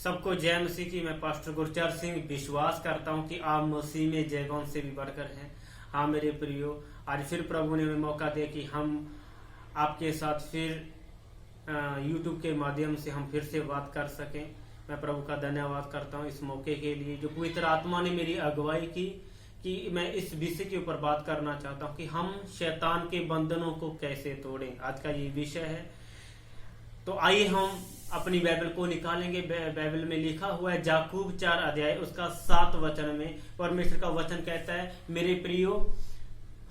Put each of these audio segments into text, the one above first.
सबको जय मसीह की। मैं पास्टर गुरचर सिंह विश्वास करता हूं कि आप मसीह में जयगौन से भी बढ़कर हैं। हाँ मेरे प्रियो, आज फिर प्रभु ने हमें मौका दिया कि हम आपके साथ फिर यूट्यूब के माध्यम से हम फिर से बात कर सकें। मैं प्रभु का धन्यवाद करता हूं इस मौके के लिए जो पवित्र आत्मा ने मेरी अगुवाई की कि मैं इस विषय के ऊपर बात करना चाहता हूं कि हम शैतान के बंधनों को कैसे तोड़ें। आज का ये विषय है। तो आइए हम अपनी बाइबल को निकालेंगे। बाइबल में लिखा हुआ है याकूब 4 अध्याय उसका 7 वचन में परमेश्वर का वचन कहता है, मेरे प्रियो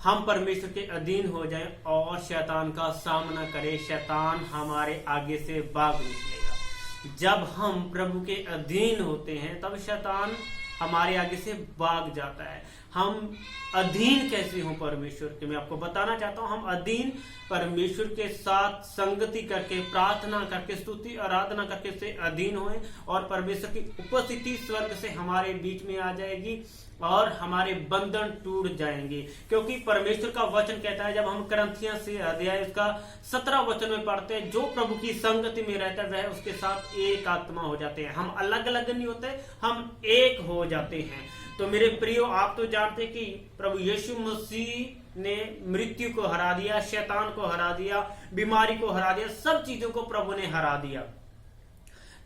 हम परमेश्वर के अधीन हो जाएं और शैतान का सामना करें, शैतान हमारे आगे से भाग निकलेगा। जब हम प्रभु के अधीन होते हैं तब शैतान हमारे आगे से भाग जाता है। हम अधीन कैसे हों परमेश्वर के, मैं आपको बताना चाहता हूं। हम अधीन परमेश्वर के साथ संगति करके, प्रार्थना करके, स्तुति आराधना करके से अधीन होएं और परमेश्वर की उपस्थिति स्वर्ग से हमारे बीच में आ जाएगी और हमारे बंधन टूट जाएंगे। क्योंकि परमेश्वर का वचन कहता है, जब हम करंथियों से अध्याय उसका 17 वचन में पढ़ते हैं, जो प्रभु की संगति में रहता है वह उसके साथ एक आत्मा हो जाते हैं। हम अलग अलग नहीं होते, हम एक हो जाते हैं। तो मेरे प्रियो, आप तो जानते हैं कि प्रभु यीशु मसीह ने मृत्यु को हरा दिया, शैतान को हरा दिया, बीमारी को हरा दिया, सब चीजों को प्रभु ने हरा दिया।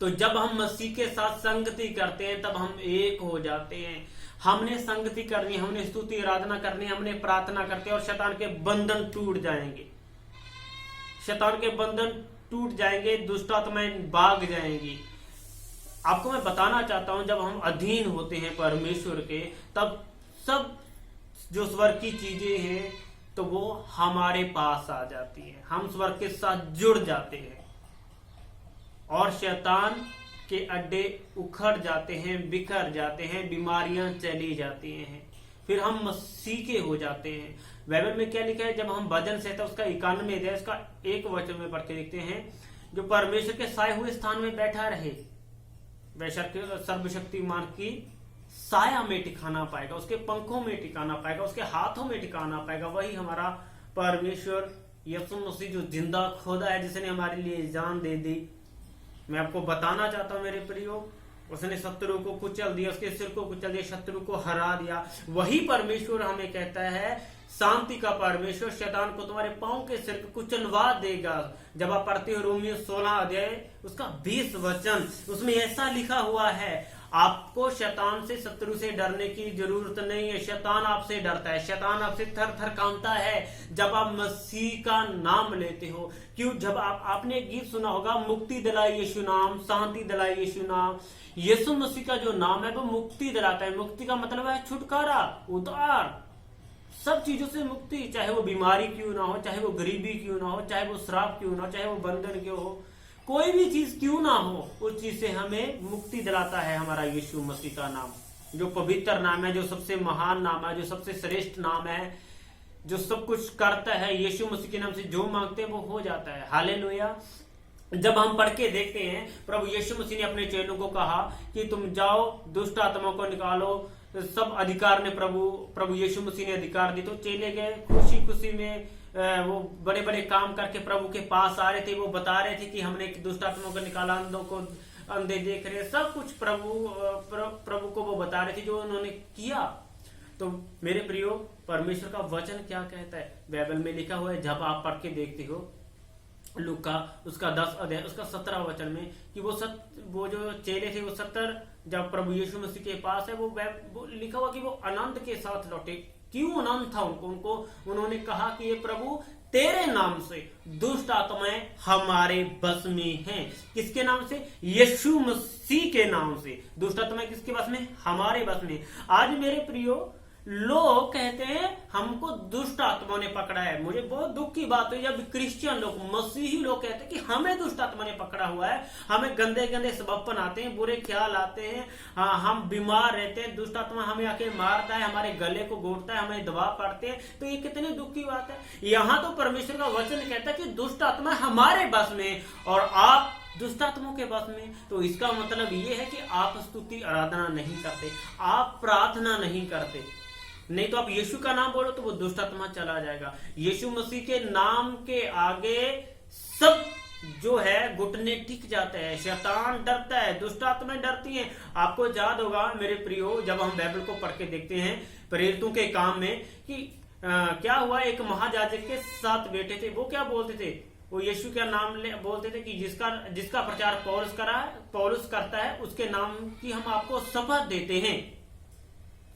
तो जब हम मसीह के साथ संगति करते हैं तब हम एक हो जाते हैं। हमने संगति करनी, हमने स्तुति आराधना करनी, हमने प्रार्थना करते हैं और शैतान के बंधन टूट जाएंगे। शैतान के बंधन टूट जाएंगे, दुष्ट आत्माएं भाग जाएंगी। आपको मैं बताना चाहता हूं, जब हम अधीन होते हैं परमेश्वर के तब सब जो स्वर्ग की चीजें हैं तो वो हमारे पास आ जाती है। हम स्वर्ग के साथ जुड़ जाते हैं और शैतान के अड्डे उखड़ जाते हैं, बिखर जाते हैं, बीमारियां चली जाती हैं, फिर हम मसीह के हो जाते हैं। बाइबल में क्या लिखा है, जब हम भजन संहिता उसका 91 अध्याय उसका 1 वचन में पढ़ के देखते हैं, जो परमेश्वर के साए हुए स्थान में बैठा रहे वह सर्वशक्तिमान की साया में टिकाना पाएगा, उसके पंखों में टिकाना पाएगा, उसके हाथों में टिकाना पाएगा। वही हमारा परमेश्वर यीशु मसीह जो जिंदा खुदा है, जिसने हमारे लिए जान दे दी। मैं आपको बताना चाहता हूं मेरे प्रियो, उसने शत्रु को कुचल दिया, उसके सिर को कुचल दिया, शत्रु को हरा दिया। वही परमेश्वर हमें कहता है, शांति का परमेश्वर शैतान को तुम्हारे पांव के सिर को कुचलवा देगा। जब आप पढ़ते हो रोमियो 16 अध्याय उसका 20 वचन, उसमें ऐसा लिखा हुआ है, आपको शैतान से, शत्रु से डरने की जरूरत नहीं है। शैतान आपसे डरता है, शैतान आपसे थर थर कांपता है जब आप मसीह का नाम लेते हो। क्यों? जब आपने एक गीत सुना होगा, मुक्ति दिलाई यीशु नाम, शांति दिलाई यीशु नाम। यीशु मसीह का जो नाम है वो मुक्ति दिलाता है। मुक्ति का मतलब है छुटकारा, उद्धार, सब चीजों से मुक्ति। चाहे वो बीमारी क्यों ना हो, चाहे वो गरीबी क्यों ना हो, चाहे वो श्राप क्यों ना हो, चाहे वो बंधन क्यों हो, कोई भी चीज क्यों ना हो, उस चीज से हमें मुक्ति दिलाता है हमारा यीशु मसीह का नाम, जो पवित्र नाम है, जो सबसे महान नाम है, जो सबसे श्रेष्ठ नाम है, जो सब कुछ करता है। यीशु मसीह के नाम से जो मांगते हैं वो हो जाता है। हालेलुया। जब हम पढ़ के देखते हैं, प्रभु यीशु मसीह ने अपने चेलों को कहा कि तुम जाओ, दुष्ट आत्मा को निकालो। सब अधिकार ने प्रभु यीशु मसीह ने अधिकार दी। तो चेले गए खुशी खुशी में, वो बड़े बड़े काम करके प्रभु के पास आ रहे थे। वो बता रहे थे कि हमने दुष्ट आत्मा को निकाला, अंधों को अंधे देख रहे, सब कुछ प्रभु को वो बता रहे थे जो उन्होंने किया। तो मेरे प्रियो, परमेश्वर का वचन क्या कहता है, बाइबल में लिखा हुआ है, जब आप पढ़ के देखते हो लूका उसका 10 अध्याय उसका 17 वचन में, कि वो जो चेले थे वो 70 जब प्रभु यीशु मसीह के पास है, वो लिखा हुआ कि वो आनंद के साथ लौटे। क्यों आनंद था उनको? उन्होंने कहा कि ये प्रभु तेरे नाम से दुष्ट आत्माएं हमारे बस में हैं। किसके नाम से? यीशु मसीह के नाम से दुष्ट आत्माएं किसके बस में? हमारे बस में। आज मेरे प्रियो, लोग कहते हैं हमको दुष्ट आत्मा ने पकड़ा है। मुझे बहुत दुख की बात है जब क्रिश्चियन लोग, मसीही लोग कहते हैं कि हमें दुष्ट आत्मा ने पकड़ा हुआ है, हमें गंदे गंदे सबप्पन आते हैं, बुरे ख्याल आते हैं, हम बीमार रहते हैं, दुष्ट आत्मा हमें आके मारता है, हमारे गले को घोटता है, हमें दबा पड़ते हैं। तो ये कितनी दुख की बात है। यहाँ तो परमेश्वर का वचन कहता है कि दुष्ट आत्मा हमारे बस में और आप दुष्ट आत्माओं के बस में। तो इसका मतलब ये है कि आप स्तुति आराधना नहीं करते, आप प्रार्थना नहीं करते। नहीं तो आप यीशु का नाम बोलो तो वो दुष्ट आत्मा चला जाएगा। यीशु मसीह के नाम के आगे सब जो है घुटने टिक जाते हैं, शैतान डरता है, दुष्ट आत्माएं डरती हैं। आपको याद होगा मेरे प्रियो, जब हम बाइबल को पढ़ के देखते हैं प्रेरितों के काम में कि क्या हुआ, एक महायाजक के 7 बेटे थे, वो क्या बोलते थे, वो यीशु का नाम बोलते थे कि जिसका प्रचार पौलुस करता है उसके नाम की हम आपको शपथ देते हैं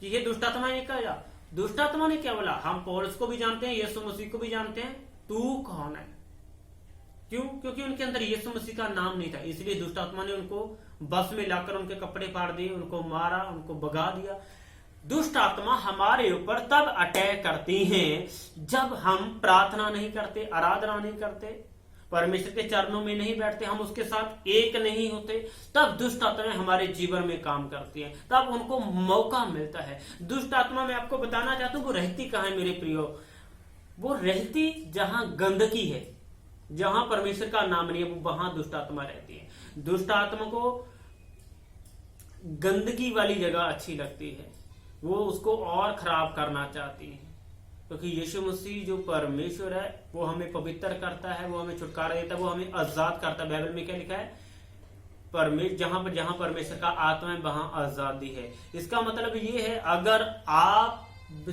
कि ये दुष्ट आत्मा ने कहा। दुष्ट आत्मा ने क्या बोला, हम पौलुस को भी जानते हैं, यीशु मसीह को भी जानते हैं, तू कौन है? क्यों? क्योंकि उनके अंदर यीशु मसीह का नाम नहीं था, इसलिए दुष्ट आत्मा ने उनको बस में लाकर उनके कपड़े फाड़ दिए, उनको मारा, उनको भगा दिया। दुष्ट आत्मा हमारे ऊपर तब अटैक करती हैं जब हम प्रार्थना नहीं करते, आराधना नहीं करते, परमेश्वर के चरणों में नहीं बैठते, हम उसके साथ एक नहीं होते, तब दुष्ट आत्माएं हमारे जीवन में काम करती हैं, तब उनको मौका मिलता है। दुष्ट आत्मा मैं आपको बताना चाहता हूं वो रहती कहां है मेरे प्रियो, वो रहती जहां गंदगी है, जहां परमेश्वर का नाम नहीं है, वो वहां दुष्ट आत्मा रहती है। दुष्ट आत्मा को गंदगी वाली जगह अच्छी लगती है, वो उसको और खराब करना चाहती है, क्योंकि यीशु मसीह जो परमेश्वर है वो हमें पवित्र करता है, वो हमें छुटकारा देता है, वो हमें आजाद करता है। बाइबल में क्या लिखा है, जहां परमेश्वर का आत्मा है वहां आजादी है। इसका मतलब ये है, अगर आप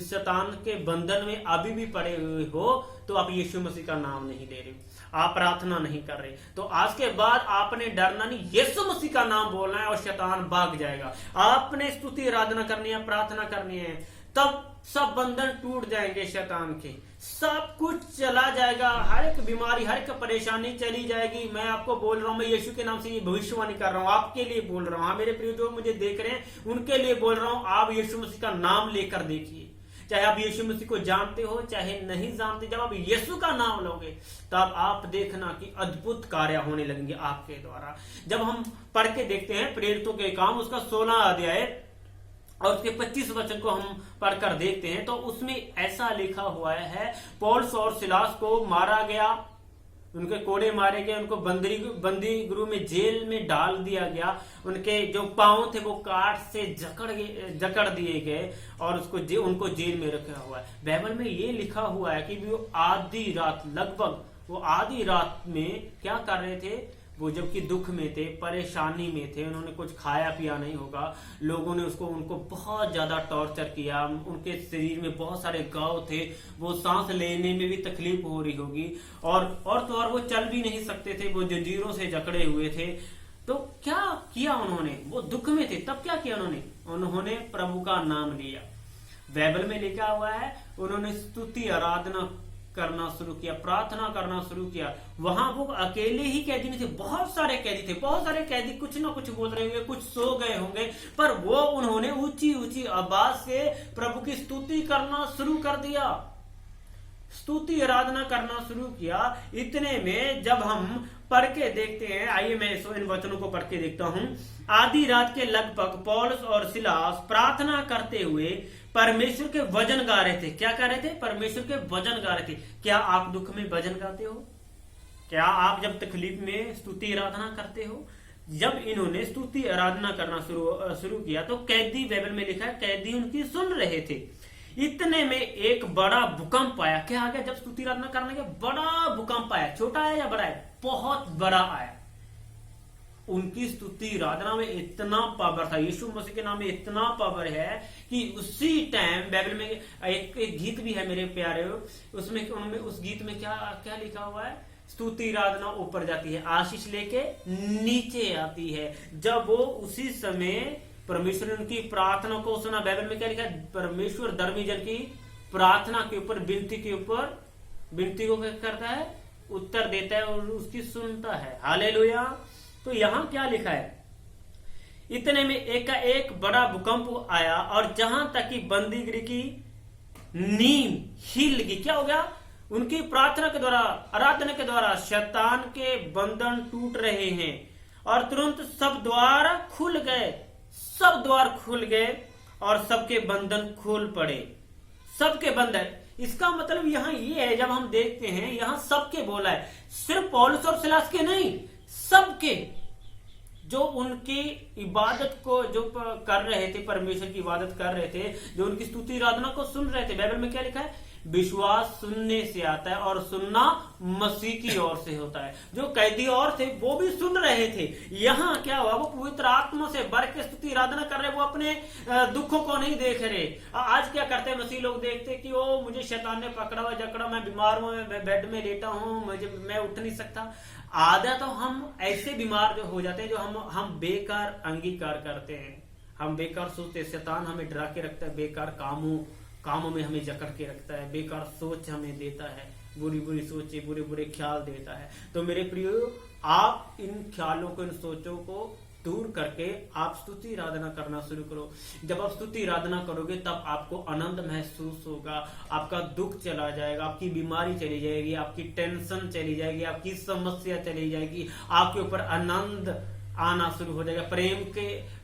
शैतान के बंधन में अभी भी पड़े हुए हो तो आप यीशु मसीह का नाम नहीं ले रहे, आप प्रार्थना नहीं कर रहे, तो आज के बाद आपने डरना नहीं, यीशु मसीह का नाम बोलना है और शैतान भाग जाएगा। आपने स्तुति आराधना करनी है, प्रार्थना करनी है, तब सब बंधन टूट जाएंगे शैतान के, सब कुछ चला जाएगा, हर एक बीमारी, हर एक परेशानी चली जाएगी। मैं आपको बोल रहा हूं, मैं यीशु के नाम से ये भविष्यवाणी कर रहा हूं, आपके लिए बोल रहा हूं। हाँ मेरे प्रिय जो मुझे देख रहे हैं उनके लिए बोल रहा हूं, आप यीशु मसीह का नाम लेकर देखिए, चाहे आप यीशु मसीह को जानते हो चाहे नहीं जानते, जब आप यीशु का नाम लोगे तब आप देखना कि अद्भुत कार्य होने लगेंगे आपके द्वारा। जब हम पढ़ के देखते हैं प्रेरितों के काम उसका 16 अध्याय और उसके 25 वचन को हम पढ़कर देखते हैं, तो उसमें ऐसा लिखा हुआ है, पौलुस और सिलास को मारा गया, उनके कोड़े मारे गए, उनको बंदी गृह में जेल में डाल दिया गया, उनके जो पांव थे वो काट से जकड़ दिए गए और उनको जेल में रखा हुआ है। बाइबल में ये लिखा हुआ है कि वो आधी रात, लगभग वो आधी रात में क्या कर रहे थे, वो जबकि दुख में थे, परेशानी में थे, उन्होंने कुछ खाया पिया नहीं होगा, लोगों ने उनको बहुत ज्यादा टॉर्चर किया, उनके शरीर में बहुत सारे घाव थे, वो सांस लेने में भी तकलीफ हो रही होगी और वो चल भी नहीं सकते थे, वो जंजीरों से जकड़े हुए थे। तो क्या किया उन्होंने, वो दुख में थे, तब क्या किया उन्होंने प्रभु का नाम लिया। बाइबल में लिखा हुआ है उन्होंने स्तुति आराधना करना शुरू किया, प्रार्थना करना शुरू किया। वहां वो अकेले ही कैदी नहीं थे, बहुत सारे कैदी थे, बहुत सारे कैदी कुछ ना कुछ बोल रहे होंगे, कुछ सो गए होंगे, पर वो उन्होंने ऊंची ऊंची आवाज से प्रभु की स्तुति करना शुरू कर दिया, स्तुति आराधना करना शुरू किया। इतने में जब हम पढ़ के देखते हैं, आइए मैं इन वचनों को पढ़ के देखता हूं। आधी रात के लगभग पौलुस और सिलास प्रार्थना करते हुए परमेश्वर के वचन गा रहे थे। क्या कर रहे थे? परमेश्वर के वचन गा रहे थे। क्या आप दुख में भजन गाते हो? क्या आप जब तकलीफ में स्तुति आराधना करते हो? जब इन्होंने स्तुति आराधना करना शुरू किया तो कैदी, बाइबल में लिखा है, कैदी उनकी सुन रहे थे। इतने में एक बड़ा भूकंप आया। क्या आ गया? जब स्तुति आराधना करने के बड़ा भूकंप आया। छोटा है या बड़ा है? बहुत बड़ा आया। उनकी स्तुति आराधना में इतना पावर था, यीशु मसीह के नाम में इतना पावर है कि उसी टाइम बाइबल में एक गीत भी है मेरे प्यारे, उसमें उस गीत में क्या क्या लिखा हुआ है? स्तुति आराधना ऊपर जाती है, आशीष लेके नीचे आती है। जब वो उसी समय परमेश्वर ने उनकी प्रार्थना को सुना। बाइबल में क्या लिखा है? परमेश्वर धर्मी जन की प्रार्थना के ऊपर, विनती के ऊपर, विनती को क्या करता है? उत्तर देता है और उसकी सुनता है। हालेलुया। तो यहां क्या लिखा है? इतने में एक बड़ा भूकंप आया और जहां तक कि बंदीगृह की नींव हिल गई। क्या हो गया? उनकी प्रार्थना के द्वारा, आराधना के द्वारा शैतान के बंधन टूट रहे हैं और तुरंत सब द्वार खुल गए, सब द्वार खुल गए और सबके बंधन खुल पड़े। सबके बंधन, इसका मतलब यहां ये है, जब हम देखते हैं यहां सबके बोला है, सिर्फ पौलुस और सिलास के नहीं, सबके जो उनकी इबादत को जो कर रहे थे, परमेश्वर की इबादत कर रहे थे, जो उनकी स्तुति आराधना को सुन रहे थे। बाइबल में क्या लिखा है? विश्वास सुनने से आता है और सुनना मसीह की ओर से होता है। जो कैदी और थे वो भी सुन रहे थे। यहाँ क्या हुआ, वो पवित्र आत्मा से भर के स्तुति आराधना कर रहे, वो अपने दुखों को नहीं देख रहे। आज क्या करते हैं मसीह लोग, देखते कि ओ मुझे शैतान ने पकड़ा हुआ, जकड़ा, मैं बीमार हूं, मैं बेड में लेटा हूं, मैं उठ नहीं सकता। आधा तो हम ऐसे बीमार जो हो जाते हैं जो हम बेकार अंगीकार करते हैं, हम बेकार सोचते हैं। शैतान हमें डरा के रखता है, बेकार कामों में हमें जकड़ के रखता है, बेकार सोच हमें देता है, बुरी बुरी सोचे, बुरे बुरे ख्याल देता है। तो मेरे प्रियो, आप इन ख्यालों को, इन सोचों को दूर करके आप स्तुति आराधना करना शुरू करो। जब आप स्तुति आराधना करोगे तब आपको आनंद महसूस होगा, आपका दुख चला जाएगा, आपकी बीमारी चली जाएगी, आपकी टेंशन चली जाएगी, आपकी समस्या चली जाएगी, आपके ऊपर आनंद आना शुरू हो जाएगा।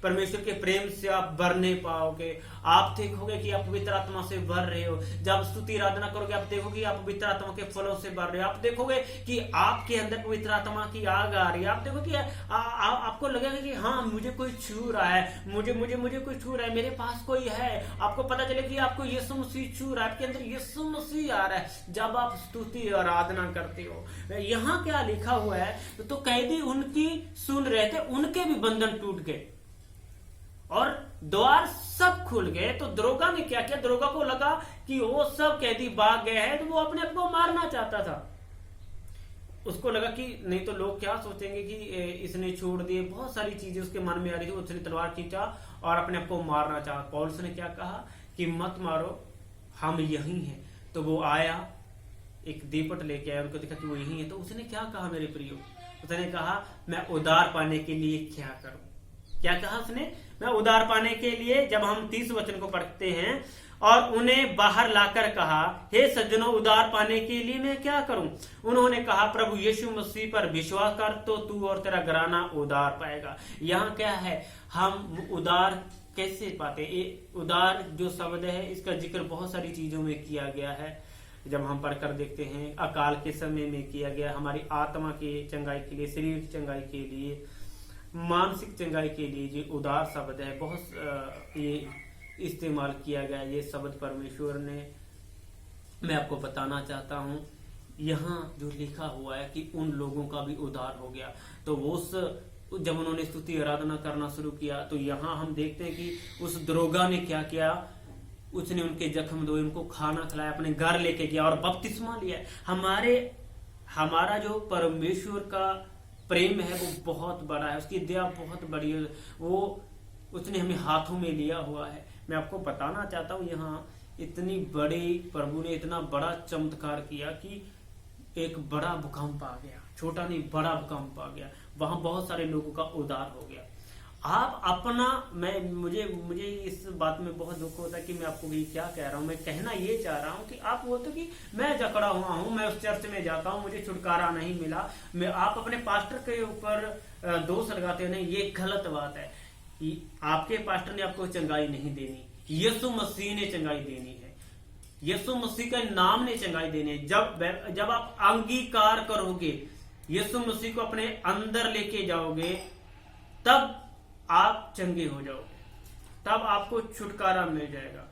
परमेश्वर के प्रेम से आप भरने पाओगे। आप देखोगे कि आप पवित्र आत्मा से भर रहे हो। जब स्तुति आराधना करोगे आप देखोगे आप पवित्र आत्मा के फलों से भर रहे हो। आप देखोगे कि आपके अंदर पवित्र आत्मा की आग आ रही है। आप देखो कि आपको लगेगा कि हाँ मुझे कोई छू रहा है, मुझे कोई छू रहा है, मेरे पास कोई है। आपको पता चले कि आपको यीशु मसीह छू रहा है, आपके अंदर यीशु मसीह आ रहा है जब आप स्तुति आराधना करते हो। यहाँ क्या लिखा हुआ है, तो कैदी उनकी सुन रहे थे, उनके भी बंधन टूट गए और द्वार सब खुल गए। तो दरोगा ने क्या किया, दरोगा को लगा कि वो सब कैदी भाग गए हैं, तो वो अपने आप को मारना चाहता था। उसको लगा कि नहीं तो लोग क्या सोचेंगे कि इसने छोड़ दिए, बहुत सारी चीजें उसके मन में आ रही थी। उसने तलवार खींचा और अपने आप को मारना चाहा। पौलुस ने क्या कहा कि मत मारो, हम यही हैं। तो वो आया, एक दीपट लेके आया, उनको देखा कि वो यही है। तो उसने क्या कहा मेरे प्रियो, उसने कहा मैं उद्धार पाने के लिए क्या करूं। क्या कहा उसने, मैं उद्धार पाने के लिए। जब हम 30 वचन को पढ़ते हैं, और उन्हें बाहर लाकर कहा, हे सज्जनों, उद्धार पाने के लिए मैं क्या करूं। उन्होंने कहा, प्रभु यीशु मसीह पर विश्वास कर तो तू और तेरा घराना उद्धार पाएगा। यहाँ क्या है, हम उद्धार कैसे पाते। उद्धार जो शब्द है इसका जिक्र बहुत सारी चीजों में किया गया है। जब हम पढ़कर देखते हैं, अकाल के समय में किया गया, हमारी आत्मा की चंगाई के लिए, शरीर की चंगाई के लिए, मानसिक चंगाई के लिए जो उदार शब्द है बहुत ये इस्तेमाल किया गया। ये शब्द परमेश्वर ने, मैं आपको बताना चाहता हूँ, यहाँ जो लिखा हुआ है कि उन लोगों का भी उद्धार हो गया। तो वो जब उन्होंने स्तुति आराधना करना शुरू किया, तो यहाँ हम देखते हैं कि उस दरोगा ने क्या किया, उसने उनके जख्म धोए, उनको खाना खिलाया, अपने घर लेके गया और बपतिस्मा लिया। हमारा जो परमेश्वर का प्रेम है वो बहुत बड़ा है, उसकी दया बहुत बड़ी है, वो उसने हमें हाथों में लिया हुआ है। मैं आपको बताना चाहता हूँ, यहाँ इतनी बड़ी, प्रभु ने इतना बड़ा चमत्कार किया कि एक बड़ा भूकंप आ गया, छोटा नहीं बड़ा भूकंप आ गया, वहां बहुत सारे लोगों का उद्धार हो गया। आप अपना, मुझे इस बात में बहुत दुख होता है कि मैं आपको ये क्या कह रहा हूँ। मैं कहना ये चाह रहा हूँ कि आप बोलते कि मैं जकड़ा हुआ हूँ, मैं उस चर्च में जाता हूँ, मुझे छुटकारा नहीं मिला, आप अपने पास्टर के ऊपर दोष लगाते हो। नहीं, ये गलत बात है। आपके पास्टर ने आपको चंगाई नहीं देनी, यीशु मसीह ने चंगाई देनी है, यीशु मसीह के नाम ने चंगाई देनी है। जब आप अंगीकार करोगे, यीशु मसीह को अपने अंदर लेके जाओगे, तब आप चंगे हो जाओगे, तब आपको छुटकारा मिल जाएगा।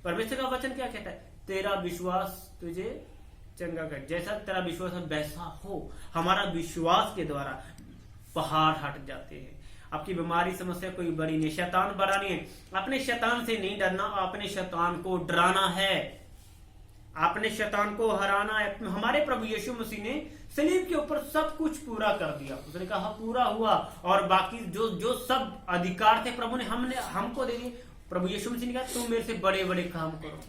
परमेश्वर का वचन क्या कहता है, तेरा विश्वास तुझे चंगा कर, जैसा तेरा विश्वास है वैसा हो। हमारा विश्वास के द्वारा पहाड़ हट जाते हैं। आपकी बीमारी समस्या कोई बड़ी नहीं, शैतान बड़ा नहीं है। अपने शैतान से नहीं डरना, अपने शैतान को डराना है, अपने शैतान को हराना है। हमारे प्रभु यीशु मसीह ने सलीब के ऊपर सब कुछ पूरा कर दिया। उसने कहा पूरा हुआ, और बाकी जो सब अधिकार थे प्रभु ने हमको दे दिए। प्रभु यीशु मसीह ने कहा तुम मेरे से बड़े बड़े काम करो।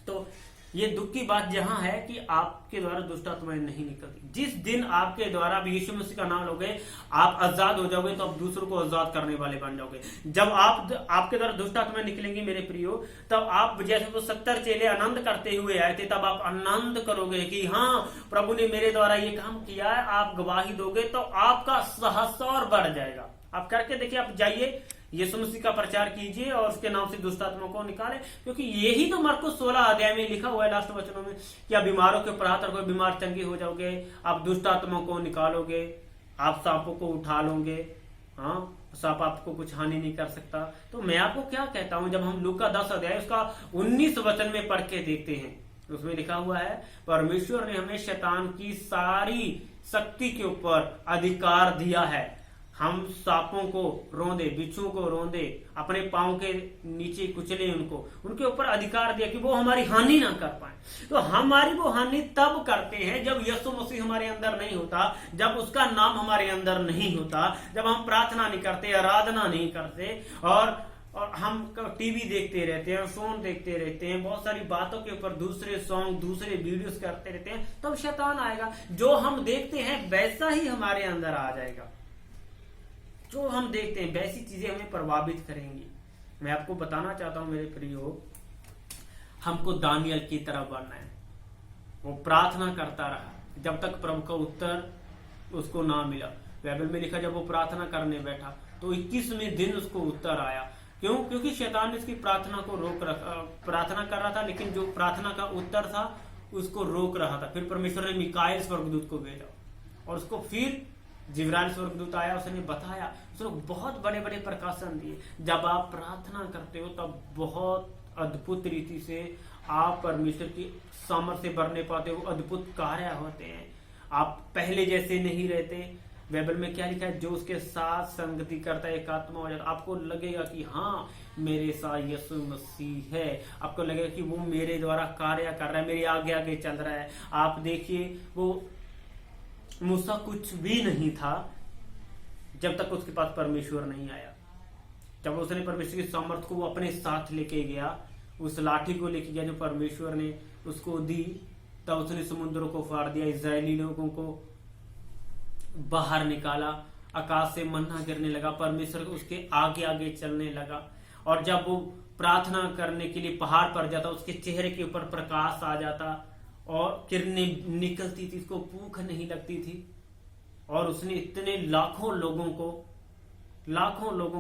तो ये दुख की बात जहां है कि आपके द्वारा दुष्ट आत्माएं नहीं निकलती। जिस दिन आपके द्वारा भी यीशु मसीह का नाम लोगे, आप आजाद हो जाओगे, तो आप दूसरों को आजाद करने वाले बन जाओगे। जब आपके द्वारा दुष्ट आत्माएं निकलेंगी मेरे प्रियो, तब आप जैसे वो 70 चेले आनंद करते हुए आए थे, तब आप आनंद करोगे कि हाँ प्रभु ने मेरे द्वारा ये काम किया है। आप गवाही दोगे तो आपका साहस और बढ़ जाएगा। आप करके देखिए, आप जाइए यीशु मसीह का प्रचार कीजिए और उसके नाम से दुष्ट आत्मा को निकाले, क्योंकि यही तो मरकुस 16 अध्याय में लिखा हुआ है लास्ट वचनों में कि आप बीमारों के ऊपर हाथ रखोगे, बीमार चंगे हो जाओगे, आप दुष्ट आत्मा को निकालोगे, आप सांपों को उठा लोगे, हाँ सांप आपको कुछ हानि नहीं कर सकता। तो मैं आपको क्या कहता हूं, जब हम लूका 10 अध्याय उसका 19 वचन में पढ़ के देखते हैं, उसमें लिखा हुआ है, परमेश्वर ने हमें शैतान की सारी शक्ति के ऊपर अधिकार दिया है। हम सांपों को रौंदे, बिच्छुओं को रौंदे, अपने पांव के नीचे कुचले, उनके ऊपर अधिकार दिया कि वो हमारी हानि ना कर पाए। तो हमारी वो हानि तब करते हैं जब यीशु मसीह हमारे अंदर नहीं होता, जब उसका नाम हमारे अंदर नहीं होता, जब हम प्रार्थना नहीं करते, आराधना नहीं करते, और हम टीवी देखते रहते हैं, फोन देखते रहते हैं, बहुत सारी बातों के ऊपर दूसरे सॉन्ग, दूसरे वीडियोस करते रहते हैं, तब शैतान आएगा। जो हम देखते हैं वैसा ही हमारे अंदर आ जाएगा। जो हम देखते हैं वैसी चीजें हमें प्रभावित करेंगी। मैं आपको बताना चाहता हूं मेरे प्रियो, हमको दानियल की तरह बनना है। वो प्रार्थना करता रहा जब तक प्रभु का उत्तर उसको ना मिला। बाइबल में लिखा, जब वो प्रार्थना करने बैठा तो 21वें दिन उसको उत्तर आया। क्यों? क्योंकि शैतान ने उसकी प्रार्थना को रोक रखा। प्रार्थना कर रहा था, लेकिन जो प्रार्थना का उत्तर था उसको रोक रहा था। फिर परमेश्वर ने मिकाएल स्वर्गदूत को भेजा, और उसको फिर जिब्राइल स्वर्गदूत आया, उसने बताया, उसने बहुत बड़े बड़े प्रकाशन दिए। जब आप प्रार्थना करते हो तब बहुत अद्भुत रीति से आप परमेश्वर की सामर्थ्य से भरने पाते हो, अद्भुत कार्य होते हैं। आप पहले जैसे नहीं रहते। बाइबल में क्या लिखा है, जो उसके साथ संगति करता है एक आत्मा हो जाता। आपको लगेगा कि हाँ, मेरे साथ यीशु मसीह है। आपको लगेगा कि वो मेरे द्वारा कार्य कर रहा है, मेरे आगे आगे चल रहा है। आप देखिए, वो मूसा कुछ भी नहीं था जब तक उसके पास परमेश्वर नहीं आया। जब उसने परमेश्वर की सामर्थ्य को वो अपने साथ लेके गया, उस लाठी को लेके गया जो परमेश्वर ने उसको दी, तब उसने समुद्रों को फाड़ दिया, इजरायली लोगों को बाहर निकाला, आकाश से मन्ना गिरने लगा, परमेश्वर उसके आगे आगे चलने लगा। और जब वो प्रार्थना करने के लिए पहाड़ पर जाता, उसके चेहरे के ऊपर प्रकाश आ जाता और किरणें निकलती थी, उसको भूख नहीं लगती थी। और उसने इतने लाखों लोगों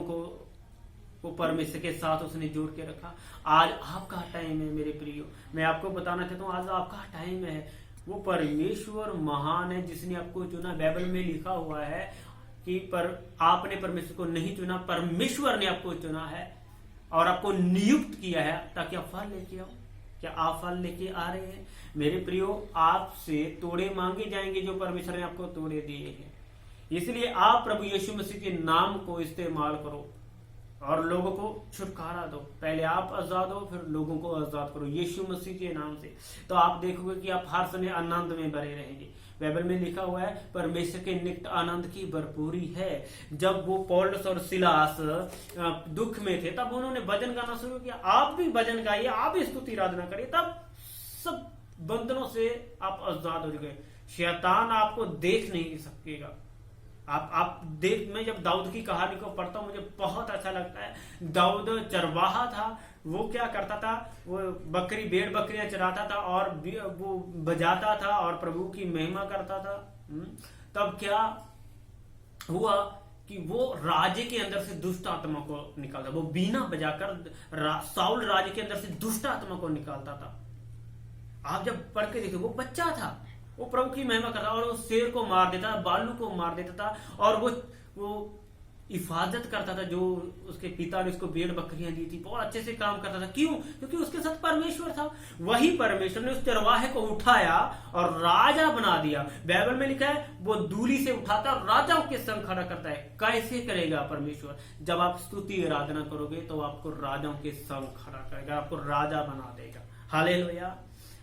को परमेश्वर के साथ उसने जोड़ के रखा। आज आपका टाइम है मेरे प्रियो, मैं आपको बताना चाहता हूँ, आज आपका टाइम है। वो परमेश्वर महान है जिसने आपको चुना। बाइबल में लिखा हुआ है कि आपने परमेश्वर को नहीं चुना, परमेश्वर ने आपको चुना है और आपको नियुक्त किया है ताकि आप फल लेके आओ। क्या आप फल लेके आ रहे हैं मेरे प्रियो? आपसे तोड़े मांगे जाएंगे जो परमेश्वर ने आपको तोड़े दिए हैं। इसलिए आप प्रभु यीशु मसीह के नाम को इस्तेमाल करो और लोगों को छुटकारा दो। पहले आप आजाद हो, फिर लोगों को आजाद करो यीशु मसीह के नाम से। तो आप देखोगे कि आप हर समय आनंद में भरे रहेंगे। बाइबल में लिखा हुआ है, परमेश्वर के निकट आनंद की भरपूरी है। जब वो पौलुस और सिलास दुख में थे, तब उन्होंने भजन गाना शुरू किया। आप भी भजन गाइए, आप भी स्तुति आराधना करिए, तब सब बंधनों से आप आजाद हो गए। शैतान आपको देख नहीं सकेगा। आप देख, मैं जब दाऊद की कहानी को पढ़ता हूँ मुझे बहुत अच्छा लगता है। दाऊद चरवाहा था, वो क्या करता था, वो भेड़ बकरियां चराता था और वो बजाता था और प्रभु की महिमा करता था। तब क्या हुआ कि वो राज्य के अंदर से दुष्ट आत्मा को निकालता, वो बीना बजाकर साउल राज्य के अंदर से दुष्ट आत्मा को निकालता था। आप जब पढ़ के देखो, वो बच्चा था, वो प्रभु की महिमा करता और वो शेर को मार देता, बालू को मार देता था और वो हिफाजत करता था जो उसके पिता ने उसको भेड़ बकरियां दी थी। बहुत अच्छे से काम करता था। क्यों? क्योंकि उसके साथ परमेश्वर था। वही परमेश्वर ने उस चरवाहे को उठाया और राजा बना दिया। बाइबल में लिखा है, वो दूली से उठाता और राजाओं के संग खड़ा करता है। कैसे करेगा परमेश्वर? जब आप स्तुति आराधना करोगे तो आपको राजाओं के संग खड़ा करेगा, आपको राजा बना देगा। Hallelujah,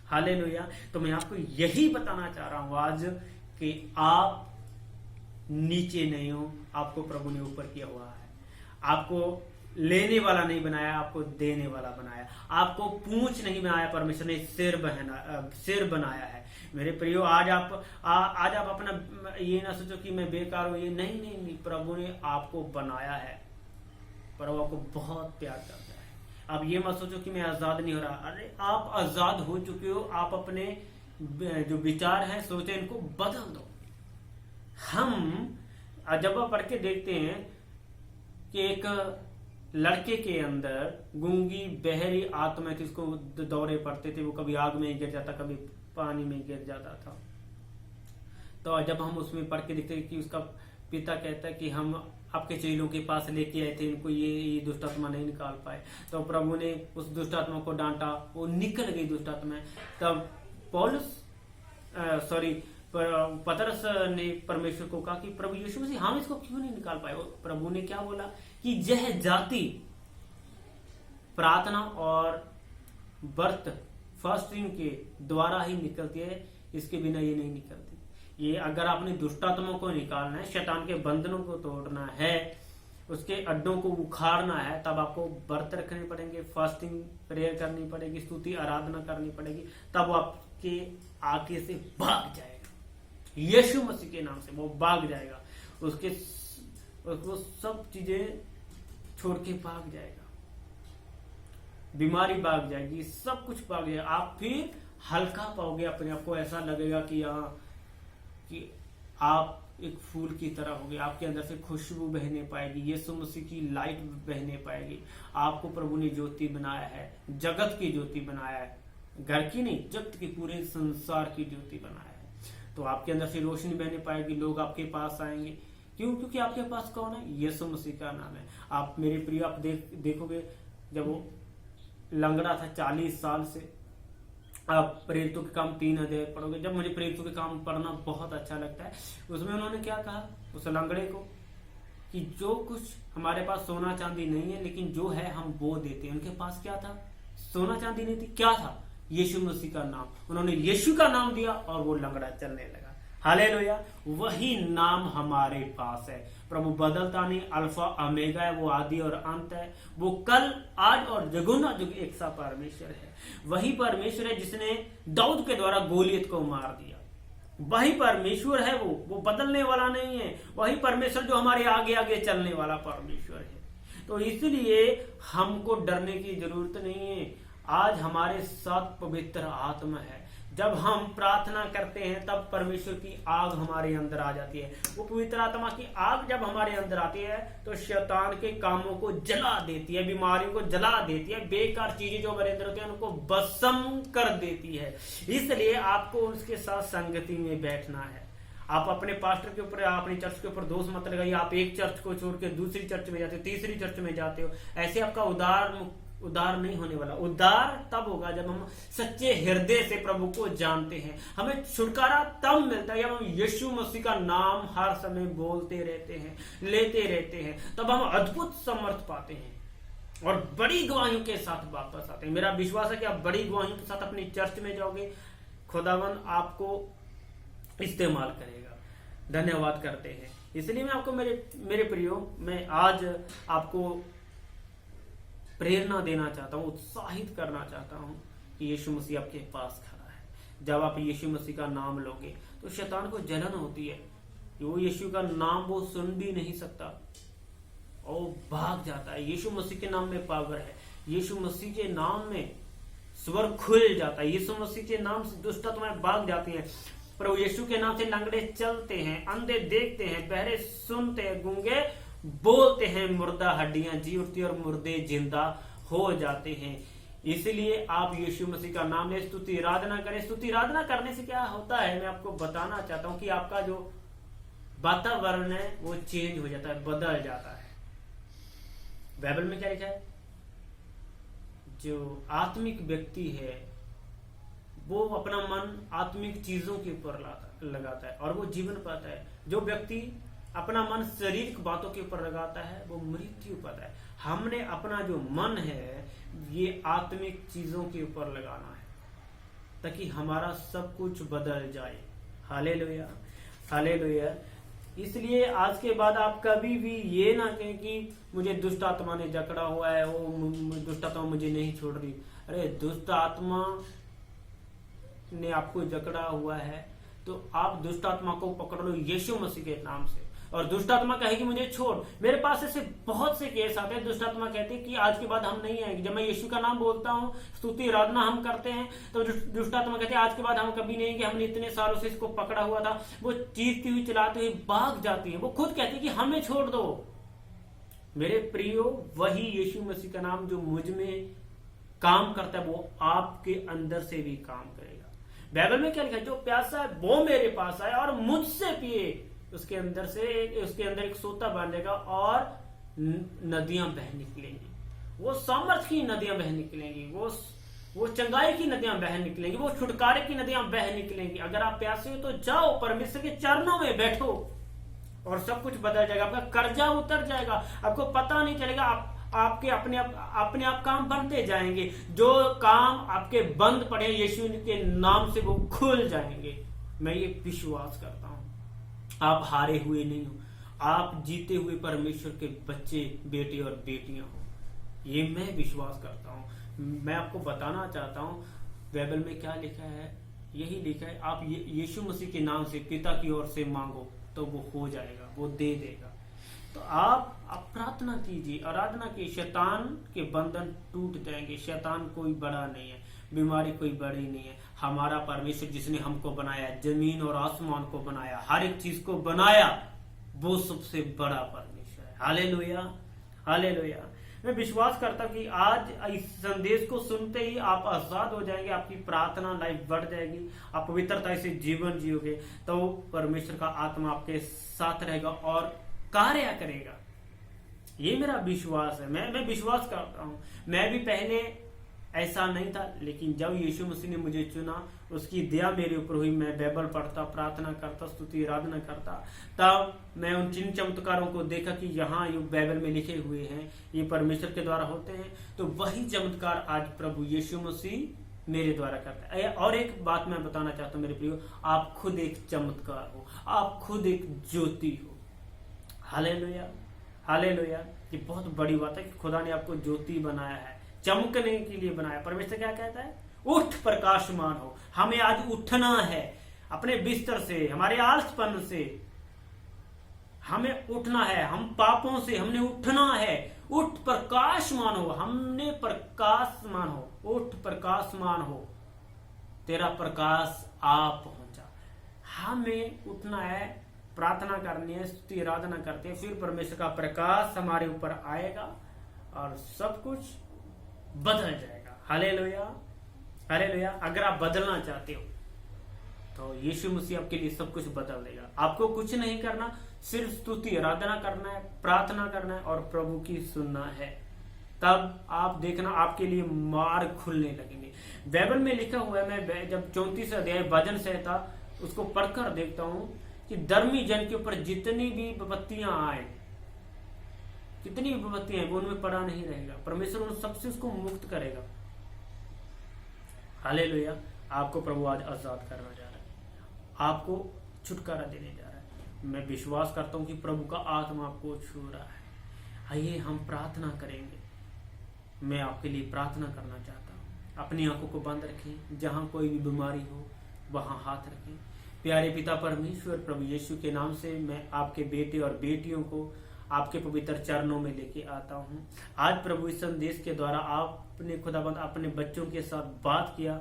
hallelujah. तो मैं आपको यही बताना चाह रहा हूं आज कि आप नीचे नहीं हो, आपको प्रभु ने ऊपर किया हुआ है। आपको लेने वाला नहीं बनाया, आपको देने वाला बनाया। आपको पूंछ नहीं बनाया, परमेश्वर ने सिर बनाया है। मेरे प्रियो, आज आप अपना ये ना सोचो कि मैं बेकार हूं, ये नहीं, प्रभु ने आपको बनाया है। प्रभु आपको बहुत प्यार करता है। आप ये मत सोचो कि मैं आजाद नहीं हो रहा। अरे आप आजाद हो चुके हो। आप अपने जो विचार है, सोचे, इनको बदल दो। हम जब पढ़ के देखते हैं कि एक लड़के के अंदर गूंगी बहरी आत्मा थी, उसको दौरे पड़ते थे। वो कभी आग में गिर जाता, कभी पानी में गिर जाता था। तो जब हम उसमें पढ़ के देखते हैं कि उसका पिता कहता है कि हम आपके चेलों के पास लेके आए थे, इनको ये दुष्ट आत्मा नहीं निकाल पाए। तो प्रभु ने उस दुष्ट आत्मा को डांटा, वो निकल गई दुष्ट आत्मा। तब पतरस ने परमेश्वर को कहा कि प्रभु यीशु मसीह हम इसको क्यों नहीं निकाल पाए। प्रभु ने क्या बोला कि यह जाति प्रार्थना और व्रत फास्टिंग के द्वारा ही निकलती है, इसके बिना ये नहीं निकलती। ये अगर आपने दुष्टात्मा को निकालना है, शैतान के बंधनों को तोड़ना है, उसके अड्डों को उखाड़ना है, तब आपको व्रत रखने पड़ेंगे, फास्टिंग प्रेयर करनी पड़ेगी, स्तुति आराधना करनी पड़ेगी, तब आपके आगे से भाग जाएगा। यीशु मसीह के नाम से वो भाग जाएगा, उसको सब चीजें छोड़ के भाग जाएगा, बीमारी भाग जाएगी, सब कुछ भाग जाएगा। आप फिर हल्का पाओगे अपने आप को, ऐसा लगेगा कि आप एक फूल की तरह होगे, आपके अंदर से खुशबू बहने पाएगी, यीशु मसीह की लाइट बहने पाएगी। आपको प्रभु ने ज्योति बनाया है, जगत की ज्योति बनाया है, घर की नहीं, जगत की पूरे संसार की ज्योति बनाया है। तो आपके अंदर से रोशनी बहने पाएगी, लोग आपके पास आएंगे। क्यों? क्योंकि आपके पास कौन है? यीशु मसीह का नाम है। आप मेरे प्रिय, आप देखोगे जब वो लंगड़ा था 40 साल से, आप प्रेरितों के काम 3 अध्याय पढ़ोगे। जब मुझे प्रेरितों के काम पढ़ना बहुत अच्छा लगता है, उसमें उन्होंने क्या कहा उस लंगड़े को कि जो कुछ हमारे पास सोना चांदी नहीं है, लेकिन जो है हम वो देते हैं। उनके पास क्या था? सोना चांदी नहीं थी, क्या था? यीशु मसीह का नाम। उन्होंने यीशु का नाम दिया और वो लंगड़ा चलने लगा। हालेलुया। वही नाम हमारे पास है। प्रभु बदलता नहीं, अल्फा ओमेगा है, वो आदि और अंत है, वो कल आज और जगुना जुग एक सा परमेश्वर है। वही परमेश्वर है जिसने दाऊद के द्वारा गोलियत को मार दिया। वही परमेश्वर है, वो बदलने वाला नहीं है। वही परमेश्वर जो हमारे आगे आगे चलने वाला परमेश्वर है। तो इसलिए हमको डरने की जरूरत नहीं है। आज हमारे साथ पवित्र आत्मा है। जब हम प्रार्थना करते हैं तब परमेश्वर की आग हमारे अंदर आ जाती है। वो पवित्र आत्मा की आग जब हमारे अंदर आती है तो शैतान के कामों को जला देती है, बीमारियों को जला देती है, बेकार चीजें जो हमारे अंदर होती है उनको भस्म कर देती है। इसलिए आपको उसके साथ संगति में बैठना है। आप अपने पास्टर के ऊपर, अपने चर्च के ऊपर दोष मत लगाइए। आप एक चर्च को छोड़ के दूसरी चर्च में जाते हो, तीसरी चर्च में जाते हो, ऐसे आपका उद्धार नहीं होने वाला। उद्धार तब होगा जब हम सच्चे हृदय से प्रभु को जानते हैं। हमें छुटकारा तब मिलता है जब हम यीशु मसीह का नाम हर समय बोलते रहते हैं, लेते रहते हैं, तब हम अद्भुत समर्थ पाते हैं और बड़ी गवाहियों के साथ वापस आते हैं। मेरा विश्वास है कि आप बड़ी गवाहियों के साथ अपनी चर्च में जाओगे, खुदावन आपको इस्तेमाल करेगा। धन्यवाद करते हैं। इसलिए मैं आपको मेरे प्रियो, मैं आज आपको प्रेरणा देना चाहता हूं, उत्साहित करना चाहता हूं कि यीशु मसीह आपके पास खड़ा है। जब आप यीशु मसीह का नाम लोगे तो शैतान को जलन होती है, वो यीशु का नाम वो सुन भी नहीं सकता और भाग जाता है। यीशु मसीह के नाम में पावर है, यीशु मसीह के नाम में स्वर्ग खुल जाता है, यीशु मसीह के नाम से दुष्ट आत्माएं भाग जाती हैं। प्रभु यीशु के नाम से लंगड़े चलते हैं, अंधे देखते हैं, बहरे सुनते हैं, गूंगे बोलते हैं, मुर्दा हड्डियां जी उठती और मुर्दे जिंदा हो जाते हैं। इसलिए आप यीशु मसीह का नाम ले, स्तुति आराधना करें। स्तुति आराधना करने से क्या होता है, मैं आपको बताना चाहता हूं कि आपका जो वातावरण है वो चेंज हो जाता है, बदल जाता है। बाइबल में क्या लिखा है? जो आत्मिक व्यक्ति है वो अपना मन आत्मिक चीजों के ऊपर लगाता है और वो जीवन पाता है। जो व्यक्ति अपना मन शारीरिक बातों के ऊपर लगाता है वो मृत्यु पाता है। हमने अपना जो मन है ये आत्मिक चीजों के ऊपर लगाना है ताकि हमारा सब कुछ बदल जाए। Hallelujah, hallelujah. इसलिए आज के बाद आप कभी भी ये ना कहें कि मुझे दुष्ट आत्मा ने जकड़ा हुआ है, वो दुष्ट आत्मा मुझे नहीं छोड़ रही। अरे दुष्ट आत्मा ने आपको जकड़ा हुआ है तो आप दुष्ट आत्मा को पकड़ लो यीशु मसीह के नाम से। और दुष्ट आत्मा कहेगी मुझे छोड़। मेरे पास ऐसे बहुत से केस आते हैं, दुष्ट आत्मा कहती है कि आज के बाद हम नहीं आएंगे। जब मैं यीशु का नाम बोलता हूँ, स्तुति आराधना हम करते हैं, तो दुष्ट आत्मा कहती है आज के बाद हम कभी नहीं आएंगे, हमने इतने सालों से इसको पकड़ा हुआ था। वो चीखती हुई चलाती हुई भाग जाती है। वो खुद कहती है कि हमें छोड़ दो। मेरे प्रियो, वही यीशु मसीह का नाम जो मुझ में काम करता है वो आपके अंदर से भी काम करेगा। बाइबल में क्या लिखा है? जो प्यासा है वो मेरे पास आए और मुझसे पिए, उसके अंदर एक सोता बांधेगा और नदियां बह निकलेंगी। वो सामर्थ्य की नदियां बह निकलेंगी, वो चंगाई की नदियां बह निकलेंगी, वो छुटकारे की नदियां बह निकलेंगी। अगर आप प्यासे हो तो जाओ, परमेश्वर के चरणों में बैठो और सब कुछ बदल जाएगा। आपका कर्जा उतर जाएगा, आपको पता नहीं चलेगा। आपके अपने आप काम बनते जाएंगे। जो काम आपके बंद पड़े यीशु के नाम से वो खुल जाएंगे। मैं ये विश्वास करता हूं। आप हारे हुए नहीं हो, आप जीते हुए परमेश्वर के बच्चे, बेटे और बेटियां हो। ये मैं विश्वास करता हूं। मैं आपको बताना चाहता हूं बाइबल में क्या लिखा है। यही लिखा है, आप यीशु मसीह के नाम से पिता की ओर से मांगो तो वो हो जाएगा, वो दे देगा। तो आप प्रार्थना कीजिए, आराधना की। शैतान के बंधन टूट जाएंगे। शैतान कोई बड़ा नहीं है, बीमारी कोई बड़ी नहीं है। हमारा परमेश्वर जिसने हमको बनाया, जमीन और आसमान को बनाया, हर एक चीज को बनाया, वो सबसे बड़ा परमेश्वर है। Hallelujah, hallelujah. मैं विश्वास करता हूं कि आज इस संदेश को सुनते ही आप आजाद हो जाएंगे, आपकी प्रार्थना लाइफ बढ़ जाएगी, आप पवित्रता से जीवन जियोगे, तो परमेश्वर का आत्मा आपके साथ रहेगा और कार्य करेगा। ये मेरा विश्वास है। मैं विश्वास करता हूं। मैं भी पहले ऐसा नहीं था, लेकिन जब यीशु मसीह ने मुझे चुना, उसकी दया मेरे ऊपर हुई, मैं बाइबल पढ़ता, प्रार्थना करता, स्तुति आराधना करता, तब मैं उन चिन्ह चमत्कारों को देखा कि यहाँ ये बाइबल में लिखे हुए हैं, ये परमेश्वर के द्वारा होते हैं। तो वही चमत्कार आज प्रभु यीशु मसीह मेरे द्वारा करता है। और एक बात मैं बताना चाहता हूँ मेरे प्रियो, आप खुद एक चमत्कार हो, आप खुद एक ज्योति हो। Hallelujah, hallelujah. ये बहुत बड़ी बात है कि खुदा ने आपको ज्योति बनाया है, चमकने के लिए बनाया। परमेश्वर क्या कहता है? उठ प्रकाशमान हो। हमें आज उठना है अपने बिस्तर से, हमारे आलसपन से हमें उठना है। हम पापों से हमने उठना है। उठ प्रकाशमान हो, हमने प्रकाशमान हो, उठ प्रकाशमान हो, तेरा प्रकाश आप पहुंचा। हमें उठना है, प्रार्थना करनी है, स्तुति आराधना करते हैं, फिर परमेश्वर का प्रकाश हमारे ऊपर आएगा और सब कुछ बदल जाएगा। Hallelujah, hallelujah. अगर आप बदलना चाहते हो तो यीशु मसीह आपके लिए सब कुछ बदल देगा। आपको कुछ नहीं करना, सिर्फ स्तुति आराधना करना है, प्रार्थना करना है और प्रभु की सुनना है। तब आप देखना आपके लिए मार्ग खुलने लगेंगे। बाइबल में लिखा हुआ है, मैं जब 34 अध्याय भजन संहिता उसको पढ़कर देखता हूं कि धर्मी जन के ऊपर जितनी भी विपत्तियां आए, कितनी विपत्तियां हैं, वो उनमें पड़ा नहीं रहेगा। परमेश्वर उन सबसे उसको मुक्त करेगा। हालेलुया। आपको प्रभु आज आजाद करना जा रहा है, आपको छुटकारा देने जा रहा है। मैं विश्वास करता हूं कि प्रभु का आत्मा आपको छू रहा है। आइए हम प्रार्थना करेंगे। मैं आपके लिए प्रार्थना करना चाहता हूं। अपनी आंखों को बंद रखें, जहां कोई भी बीमारी हो वहां हाथ रखें। प्यारे पिता परमेश्वर, प्रभु यीशु के नाम से मैं आपके बेटे और बेटियों को आपके पवित्र चरणों में लेके आता हूं। आज प्रभु इस संदेश के द्वारा आपने खुदाबंद अपने बच्चों के साथ बात किया,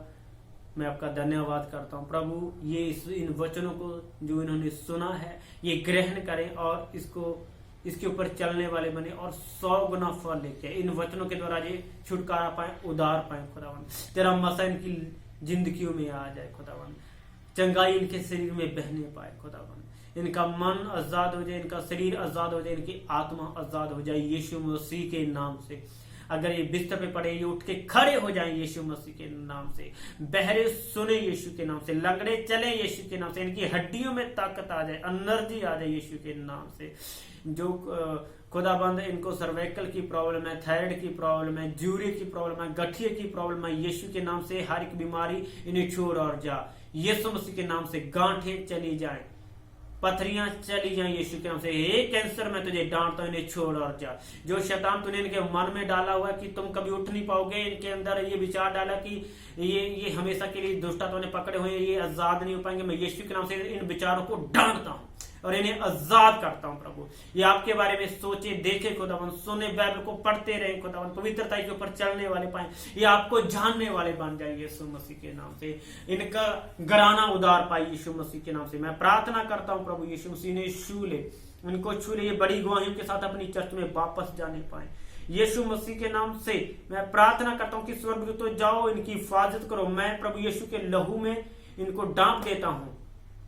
मैं आपका धन्यवाद करता हूं। प्रभु ये इन वचनों को जो इन्होंने सुना है, ये ग्रहण करें और इसके ऊपर चलने वाले बने और 100 गुना फल लेके इन वचनों के द्वारा ये छुटकारा पाए, उद्धार पाए। खुदाबंद तेरा मसा इनकी जिंदगियों में आ जाए। खुदाबंद चंगाई इनके शरीर में बहने पाए। खुदाबंद इनका मन आजाद हो जाए, इनका शरीर आजाद हो जाए, इनकी आत्मा आजाद हो जाए यीशु मसीह के नाम से। अगर ये बिस्तर पे पड़े, ये उठ के खड़े हो जाएं यीशु मसीह के नाम से। बहरे सुने यीशु के नाम से, लंगड़े चले यीशु के नाम से, इनकी हड्डियों में ताकत आ जाए, एनर्जी आ जाए यीशु के नाम से। जो खुदाबंद इनको सर्वाइकल की प्रॉब्लम है, थायराइड की प्रॉब्लम है, यूरिया की प्रॉब्लम है, गठिया की प्रॉब्लम है, यीशु के नाम से हर एक बीमारी इन्हें छोड़ और जा। यीशु मसीह के नाम से गांठें चली जाएं, पथरियां चली जाएं यीशु के नाम से। हे कैंसर, मैं तुझे डांटता हूं, इन्हें छोड़ और जा। जो शैतान तूने इनके मन में डाला हुआ कि तुम कभी उठ नहीं पाओगे, इनके अंदर ये विचार डाला कि ये हमेशा के लिए दुष्टता ने पकड़े हुए, ये आजाद नहीं हो पाएंगे, मैं यीशु के नाम से इन विचारों को डांटता हूं और इन्हें आजाद करता हूं। प्रभु ये आपके बारे में सोचे, देखे खुदावन, सुने, बाइबल को पढ़ते रहे खुदावन, पवित्रता के ऊपर चलने वाले पाए, ये आपको जानने वाले बन जाए यीशु मसीह के नाम से। इनका घराना उद्धार पाए यीशु मसीह के नाम से। मैं प्रार्थना करता हूं प्रभु यीशु मसीह ने छू ले, इनको छू ले, ये बड़ी गवाहियों के साथ अपनी चर्च में वापस जाने पाए यीशु मसीह के नाम से। मैं प्रार्थना करता हूं कि स्वर्गदूतों जाओ, इनकी हिफाजत करो। मैं प्रभु यीशु के लहू में इनको डांप देता हूं,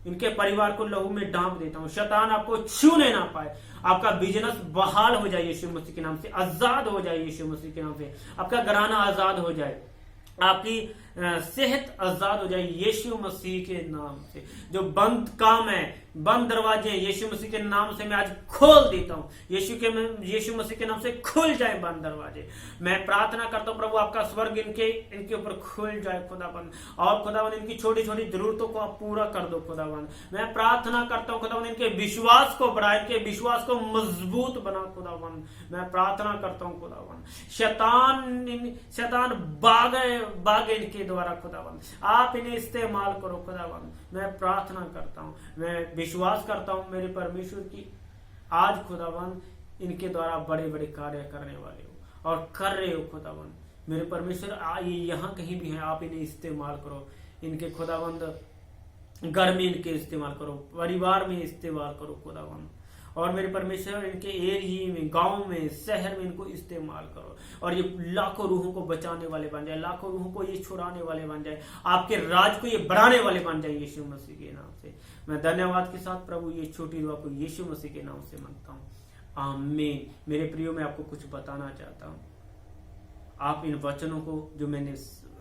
इनके परिवार को लहू में डांप देता हूँ। शैतान आपको छूने ना पाए। आपका बिजनेस बहाल हो जाए यीशु मसीह के नाम से, आजाद हो जाए यीशु मसीह के नाम से। आपका घराना आजाद हो जाए, आपकी सेहत आजाद हो जाए यीशु मसीह के नाम से। जो बंद काम है, बंद दरवाजे हैं, यीशु मसीह के नाम से मैं आज खोल देता हूँ। यीशु मसीह के नाम से खुल जाए बंद दरवाजे। मैं प्रार्थना करता हूँ प्रभु आपका स्वर्ग इनके ऊपर खुल जाए खुदावन, और खुदावन इनकी छोटी छोटी जरूरतों को आप पूरा कर दो खुदावन। मैं प्रार्थना करता हूँ खुदावन इनके विश्वास को बढ़ाए, इनके विश्वास को मजबूत बना खुदावन। मैं प्रार्थना करता हूँ खुदावन शैतान भागे इनके द्वारा खुदावन, आप इन्हें इस्तेमाल करो खुदावन। मैं प्रार्थना करता हूँ, मैं विश्वास करता हूँ मेरे परमेश्वर की आज खुदावन इनके द्वारा बड़े बड़े कार्य करने वाले हो और कर रहे हो खुदावन। मेरे परमेश्वर यहाँ कहीं भी हैं, आप इन्हें इस्तेमाल करो। इनके खुदावंद घर में इनके इस्तेमाल करो, परिवार में इस्तेमाल करो खुदावंद। और मेरे परमेश्वर इनके एरिया में, गांव में, शहर में इनको इस्तेमाल करो, और ये लाखों रूहों को बचाने वाले बन जाए, लाखों रूहों को ये छुड़ाने वाले बन जाए, आपके राज को ये बढ़ाने वाले बन जाए यीशु मसीह के नाम से। मैं धन्यवाद के साथ प्रभु ये छोटी दुआ को यीशु मसीह के नाम से मांगता हूँ, आमीन। मेरे प्रियो, मैं आपको कुछ बताना चाहता हूँ। आप इन वचनों को जो मैंने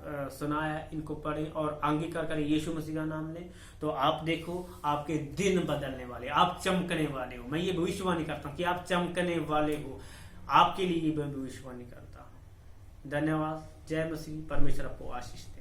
सुनाया है इनको पढ़ें और अंगीकार करें यीशु मसीह का नाम लें, तो आप देखो आपके दिन बदलने वाले, आप चमकने वाले हो। मैं ये भविष्यवाणी करता हूँ कि आप चमकने वाले हो। आपके लिए ये भविष्यवाणी करता हूँ। धन्यवाद। जय मसीह। परमेश्वर आपको आशीष दे।